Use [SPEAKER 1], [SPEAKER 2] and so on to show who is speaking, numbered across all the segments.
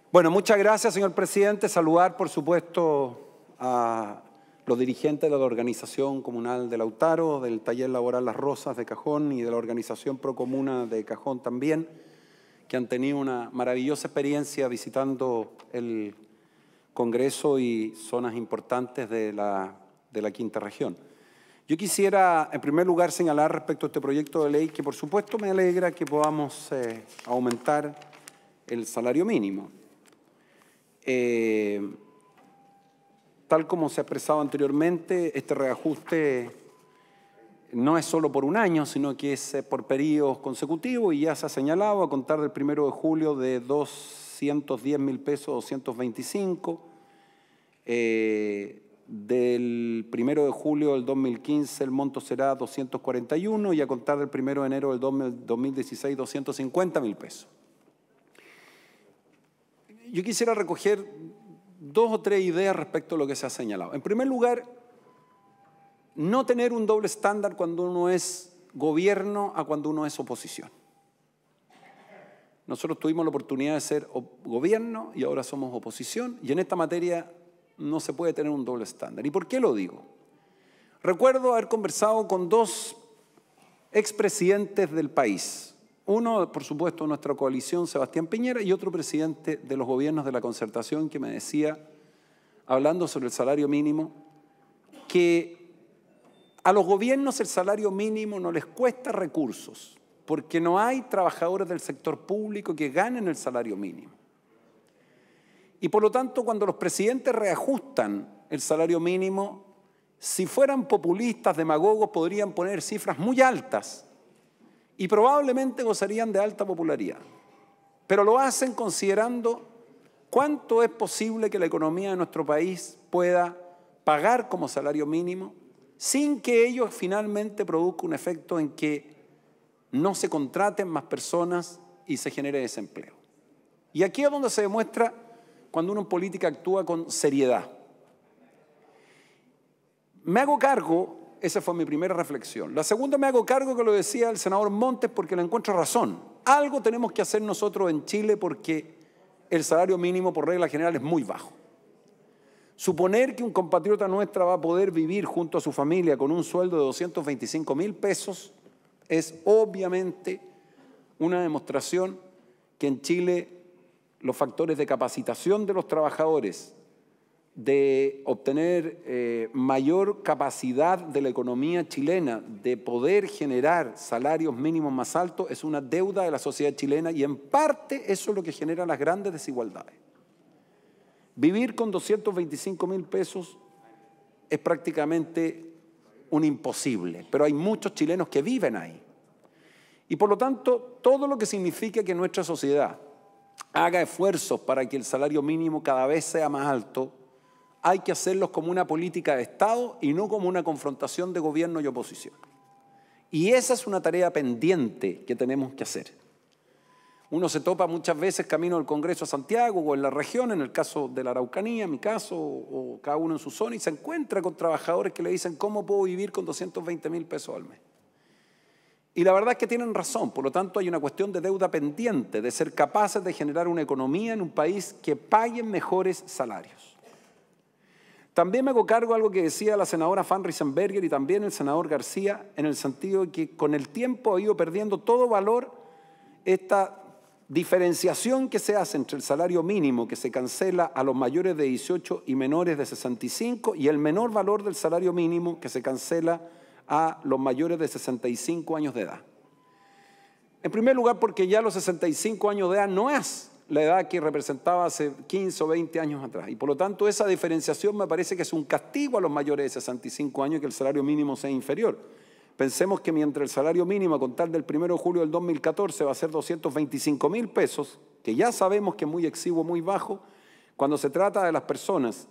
[SPEAKER 1] Bueno, muchas gracias, señor presidente. Saludar, por supuesto, a los dirigentes de la Organización Comunal de Lautaro, del Taller Laboral Las Rosas de Cajón y de la Organización Procomuna de Cajón también, que han tenido una maravillosa experiencia visitando el Congreso y zonas importantes de la Quinta Región. Yo quisiera, en primer lugar, señalar respecto a este proyecto de ley que, por supuesto, me alegra que podamos aumentar el salario mínimo. Tal como se ha expresado anteriormente, este reajuste no es solo por un año, sino que es por periodos consecutivos y ya se ha señalado a contar del 1 de julio de 210.000 pesos, 225, del 1 de julio del 2015 el monto será 241 y a contar del 1 de enero del 2016 250.000 pesos. Yo quisiera recoger dos o tres ideas respecto a lo que se ha señalado. En primer lugar, no tener un doble estándar cuando uno es gobierno a cuando uno es oposición. Nosotros tuvimos la oportunidad de ser gobierno y ahora somos oposición, y en esta materia no se puede tener un doble estándar. ¿Y por qué lo digo? Recuerdo haber conversado con dos expresidentes del país. Uno, por supuesto, de nuestra coalición, Sebastián Piñera, y otro presidente de los gobiernos de la Concertación que me decía, hablando sobre el salario mínimo, que a los gobiernos el salario mínimo no les cuesta recursos, porque no hay trabajadores del sector público que ganen el salario mínimo. Y por lo tanto, cuando los presidentes reajustan el salario mínimo, si fueran populistas, demagogos, podrían poner cifras muy altas y probablemente gozarían de alta popularidad. Pero lo hacen considerando cuánto es posible que la economía de nuestro país pueda pagar como salario mínimo sin que ello finalmente produzca un efecto en que no se contraten más personas y se genere desempleo. Y aquí es donde se demuestra cuando uno en política actúa con seriedad. Me hago cargo, esa fue mi primera reflexión. La segunda, me hago cargo, que lo decía el senador Montes, porque le encuentro razón. Algo tenemos que hacer nosotros en Chile porque el salario mínimo por regla general es muy bajo. Suponer que un compatriota nuestra va a poder vivir junto a su familia con un sueldo de 225.000 pesos es obviamente una demostración que en Chile los factores de capacitación de los trabajadores, de obtener mayor capacidad de la economía chilena, de poder generar salarios mínimos más altos, es una deuda de la sociedad chilena y en parte eso es lo que genera las grandes desigualdades. Vivir con 225.000 pesos es prácticamente un imposible, pero hay muchos chilenos que viven ahí. Y por lo tanto, todo lo que significa que nuestra sociedad haga esfuerzos para que el salario mínimo cada vez sea más alto, hay que hacerlos como una política de Estado y no como una confrontación de gobierno y oposición. Y esa es una tarea pendiente que tenemos que hacer. Uno se topa muchas veces camino del Congreso a Santiago o en la región, en el caso de la Araucanía, en mi caso, o cada uno en su zona, y se encuentra con trabajadores que le dicen, ¿cómo puedo vivir con 220.000 pesos al mes? Y la verdad es que tienen razón, por lo tanto hay una cuestión de deuda pendiente, de ser capaces de generar una economía en un país que pague mejores salarios. También me hago cargo de algo que decía la senadora Fanny Risenberger y también el senador García, en el sentido de que con el tiempo ha ido perdiendo todo valor esta diferenciación que se hace entre el salario mínimo que se cancela a los mayores de 18 y menores de 65 y el menor valor del salario mínimo que se cancela a los mayores de 65 años de edad. En primer lugar, porque ya los 65 años de edad no es la edad que representaba hace 15 o 20 años atrás. Y por lo tanto, esa diferenciación me parece que es un castigo a los mayores de 65 años que el salario mínimo sea inferior. Pensemos que mientras el salario mínimo a contar del 1 de julio del 2014 va a ser 225.000 pesos, que ya sabemos que es muy exiguo, muy bajo, cuando se trata de las personas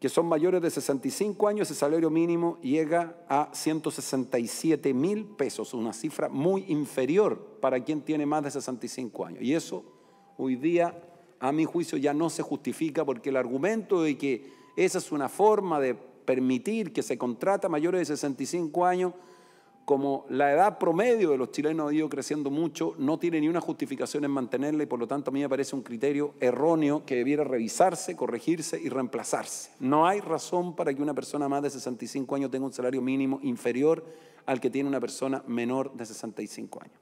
[SPEAKER 1] que son mayores de 65 años, el salario mínimo llega a 167.000 pesos, una cifra muy inferior para quien tiene más de 65 años. Y eso hoy día, a mi juicio, ya no se justifica porque el argumento de que esa es una forma de permitir que se contrate a mayores de 65 años como la edad promedio de los chilenos ha ido creciendo mucho, no tiene ni una justificación en mantenerla y por lo tanto a mí me parece un criterio erróneo que debiera revisarse, corregirse y reemplazarse. No hay razón para que una persona más de 65 años tenga un salario mínimo inferior al que tiene una persona menor de 65 años.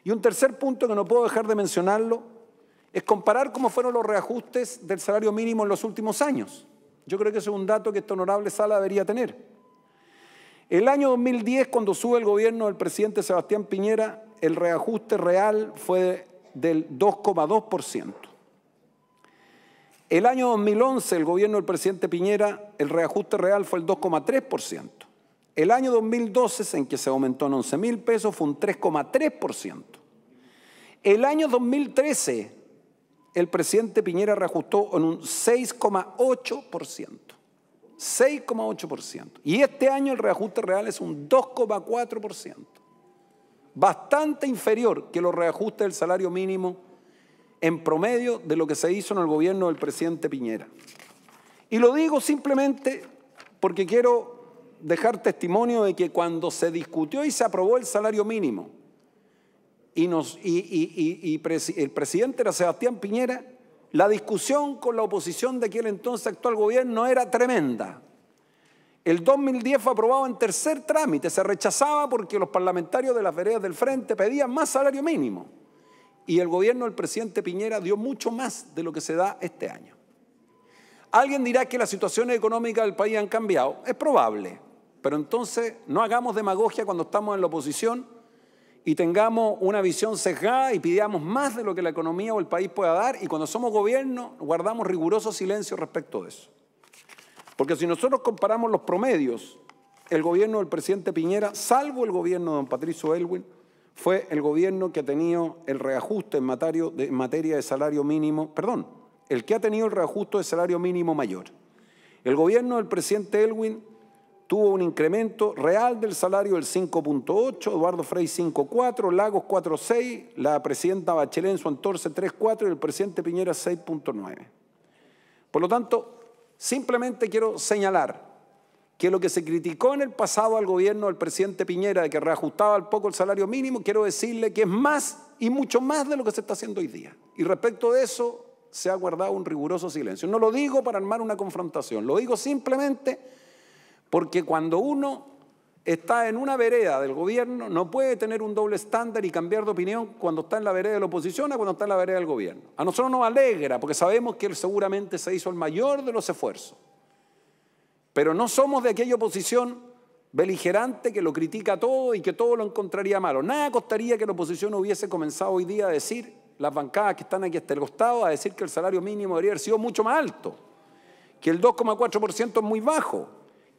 [SPEAKER 1] Y un tercer punto que no puedo dejar de mencionarlo es comparar cómo fueron los reajustes del salario mínimo en los últimos años. Yo creo que ese es un dato que esta honorable sala debería tener. El año 2010, cuando sube el gobierno del presidente Sebastián Piñera, el reajuste real fue del 2,2%. El año 2011, el gobierno del presidente Piñera, el reajuste real fue el 2,3%. El año 2012, en que se aumentó en 11.000 pesos, fue un 3,3%. El año 2013, el presidente Piñera reajustó en un 6,8%. 6,8%. Y este año el reajuste real es un 2,4%. Bastante inferior que los reajustes del salario mínimo en promedio de lo que se hizo en el gobierno del presidente Piñera. Y lo digo simplemente porque quiero dejar testimonio de que cuando se discutió y se aprobó el salario mínimo y el presidente era Sebastián Piñera, la discusión con la oposición de aquel entonces actual gobierno era tremenda. El 2010 fue aprobado en tercer trámite, se rechazaba porque los parlamentarios de las veredas del Frente pedían más salario mínimo. Y el gobierno del presidente Piñera dio mucho más de lo que se da este año. Alguien dirá que las situaciones económicas del país han cambiado. Es probable, pero entonces no hagamos demagogia cuando estamos en la oposición y tengamos una visión sesgada y pidamos más de lo que la economía o el país pueda dar y cuando somos gobierno guardamos riguroso silencio respecto de eso. Porque si nosotros comparamos los promedios, el gobierno del presidente Piñera, salvo el gobierno de don Patricio Aylwin, fue el gobierno que ha tenido el reajuste en materia de salario mínimo, el que ha tenido el reajuste de salario mínimo mayor. El gobierno del presidente Aylwin tuvo un incremento real del salario del 5,8, Eduardo Frei 5,4, Lagos 4,6, la presidenta Bachelet en su entonces 3,4 y el presidente Piñera 6,9. Por lo tanto, simplemente quiero señalar que lo que se criticó en el pasado al gobierno del presidente Piñera de que reajustaba al poco el salario mínimo, quiero decirle que es más y mucho más de lo que se está haciendo hoy día. Y respecto de eso se ha guardado un riguroso silencio. No lo digo para armar una confrontación, lo digo simplemente porque cuando uno está en una vereda del gobierno no puede tener un doble estándar y cambiar de opinión cuando está en la vereda de la oposición a cuando está en la vereda del gobierno. A nosotros nos alegra porque sabemos que él seguramente se hizo el mayor de los esfuerzos. Pero no somos de aquella oposición beligerante que lo critica todo y que todo lo encontraría malo. Nada costaría que la oposición hubiese comenzado hoy día a decir, las bancadas que están aquí hasta el costado, a decir que el salario mínimo debería haber sido mucho más alto, que el 2,4% es muy bajo,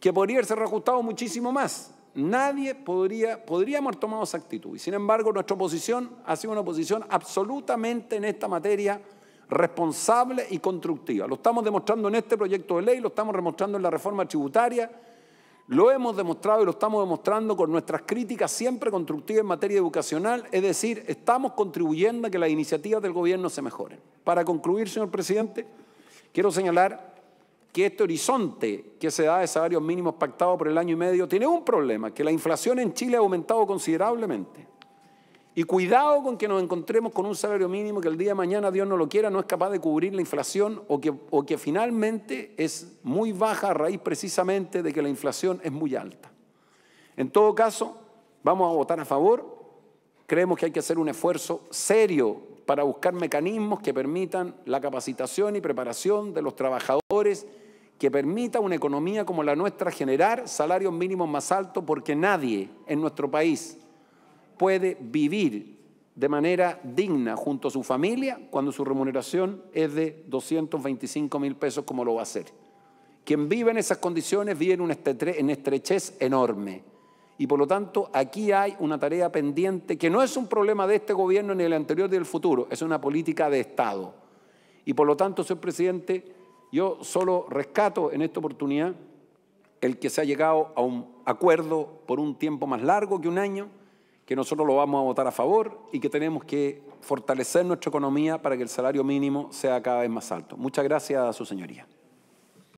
[SPEAKER 1] que podría haberse reajustado muchísimo más. Nadie podríamos haber tomado esa actitud. Y sin embargo, nuestra oposición ha sido una oposición absolutamente en esta materia responsable y constructiva. Lo estamos demostrando en este proyecto de ley, lo estamos demostrando en la reforma tributaria, lo hemos demostrado y lo estamos demostrando con nuestras críticas siempre constructivas en materia educacional, es decir, estamos contribuyendo a que las iniciativas del gobierno se mejoren. Para concluir, señor presidente, quiero señalar que este horizonte que se da de salarios mínimos pactados por el año y medio tiene un problema, que la inflación en Chile ha aumentado considerablemente. Y cuidado con que nos encontremos con un salario mínimo que el día de mañana, Dios no lo quiera, no es capaz de cubrir la inflación o que finalmente es muy baja a raíz precisamente de que la inflación es muy alta. En todo caso, vamos a votar a favor. Creemos que hay que hacer un esfuerzo serio para buscar mecanismos que permitan la capacitación y preparación de los trabajadores, que permita una economía como la nuestra generar salarios mínimos más altos, porque nadie en nuestro país puede vivir de manera digna junto a su familia cuando su remuneración es de 225.000 pesos como lo va a hacer. Quien vive en esas condiciones vive en estrechez enorme. Y por lo tanto aquí hay una tarea pendiente que no es un problema de este gobierno ni del anterior ni del futuro, es una política de Estado. Y por lo tanto, señor presidente, yo solo rescato en esta oportunidad el que se ha llegado a un acuerdo por un tiempo más largo que un año, que nosotros lo vamos a votar a favor y que tenemos que fortalecer nuestra economía para que el salario mínimo sea cada vez más alto. Muchas gracias a su señoría.